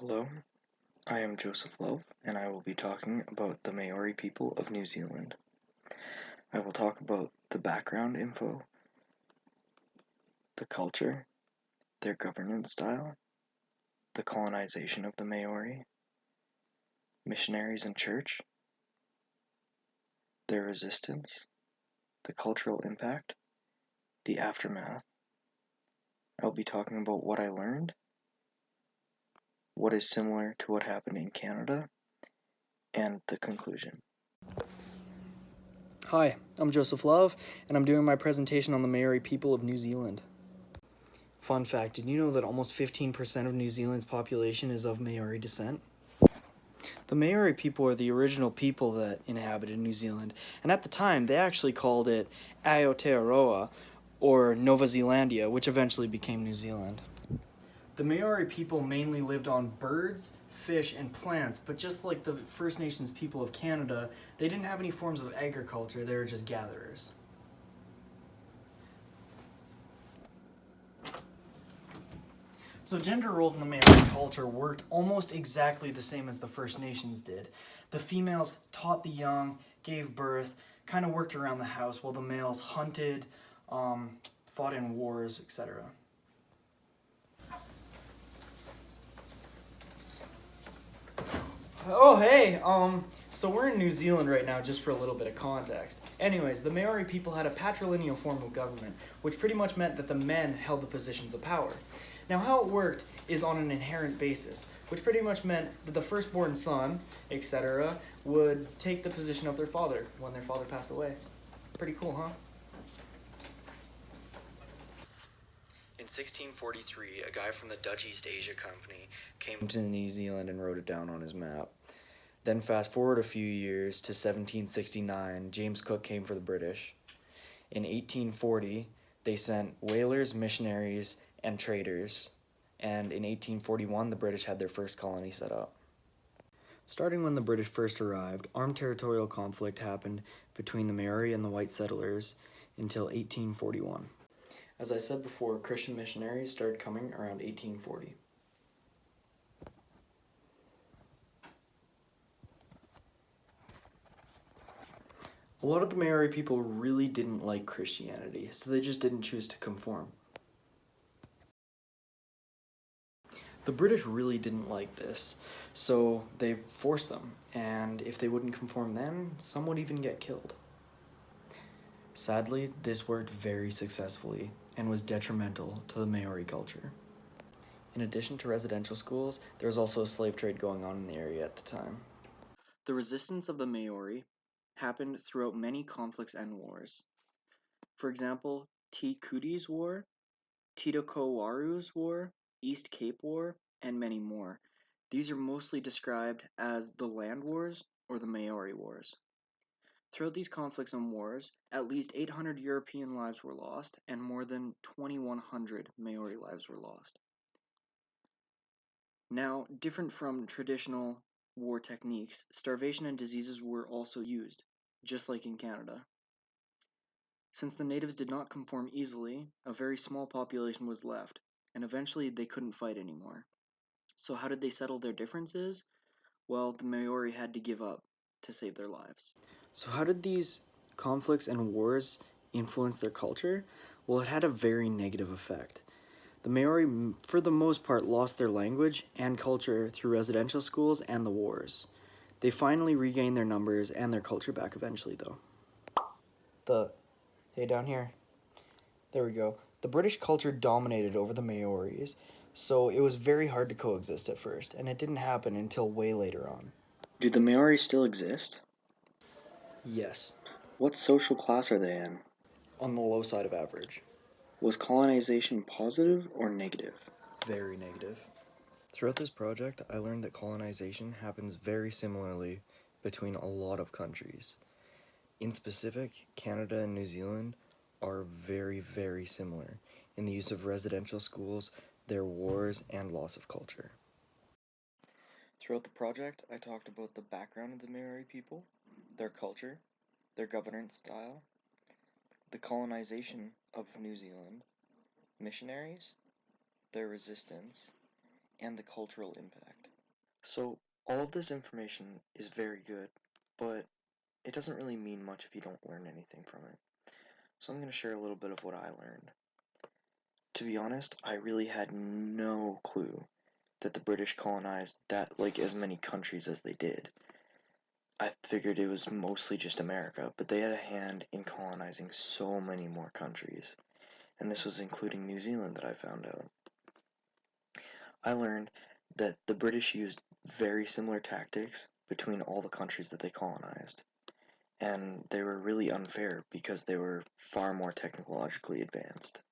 Hello, I am Joseph Love, and I will be talking about the Maori people of New Zealand. I will talk about the background info, the culture, their governance style, the colonization of the Maori, missionaries and church, their resistance, the cultural impact, the aftermath. I'll be talking about what I learned, what is similar to what happened in Canada, and the conclusion. Hi, I'm Joseph Love, and I'm doing my presentation on the Maori people of New Zealand. Fun fact, did you know that almost 15% of New Zealand's population is of Maori descent? The Maori people are the original people that inhabited New Zealand, and at the time they actually called it Aotearoa, or Nova Zealandia, which eventually became New Zealand. The Maori people mainly lived on birds, fish, and plants, but just like the First Nations people of Canada, they didn't have any forms of agriculture, they were just gatherers. So gender roles in the Maori culture worked almost exactly the same as the First Nations did. The females taught the young, gave birth, kind of worked around the house, while the males hunted, fought in wars, etc. Oh, hey, so we're in New Zealand right now just for a little bit of context. Anyways, the Maori people had a patrilineal form of government, which pretty much meant that the men held the positions of power. Now, how it worked is on an inherent basis, which pretty much meant that the firstborn son, etc., would take the position of their father when their father passed away. Pretty cool, huh? In 1643, a guy from the Dutch East Asia Company came to New Zealand and wrote it down on his map. Then fast forward a few years to 1769, James Cook came for the British. In 1840, they sent whalers, missionaries, and traders. And in 1841, the British had their first colony set up. Starting when the British first arrived, armed territorial conflict happened between the Maori and the white settlers until 1841. As I said before, Christian missionaries started coming around 1840. A lot of the Maori people really didn't like Christianity, so they just didn't choose to conform. The British really didn't like this, so they forced them, and if they wouldn't conform then, some would even get killed. Sadly, this worked very successfully and was detrimental to the Maori culture. In addition to residential schools, there was also a slave trade going on in the area at the time. The resistance of the Maori happened throughout many conflicts and wars. For example, Te Kuti's War, Titokowaru's War, East Cape War, and many more. These are mostly described as the Land Wars or the Maori Wars. Throughout these conflicts and wars, at least 800 European lives were lost, and more than 2,100 Maori lives were lost. Now, different from traditional war techniques, starvation and diseases were also used, just like in Canada. Since the natives did not conform easily, a very small population was left, and eventually they couldn't fight anymore. So how did they settle their differences? Well, the Maori had to give up to save their lives. So how did these conflicts and wars influence their culture? Well, it had a very negative effect. The Maori, for the most part, lost their language and culture through residential schools and the wars. They finally regained their numbers and their culture back eventually, though. Hey, down here. There we go. The British culture dominated over the Maoris, so it was very hard to coexist at first, and it didn't happen until way later on. Do the Maori still exist? Yes, What social class are they in? on the low side of average. Was colonization positive or negative? Very negative. Throughout this project, I learned that colonization happens very similarly between a lot of countries. In specific, Canada and New Zealand are very, very similar in the use of residential schools, their wars, and loss of culture. Throughout the project, I talked about the background of the Maori people, their culture, their governance style, the colonization of New Zealand, missionaries, their resistance, and the cultural impact. So, all of this information is very good, but it doesn't really mean much if you don't learn anything from it. So, I'm going to share a little bit of what I learned. To be honest, I really had no clue that the British colonized that, like, as many countries as they did. I figured it was mostly just America, but they had a hand in colonizing so many more countries, and this was including New Zealand that I found out. I learned that the British used very similar tactics between all the countries that they colonized, and they were really unfair because they were far more technologically advanced.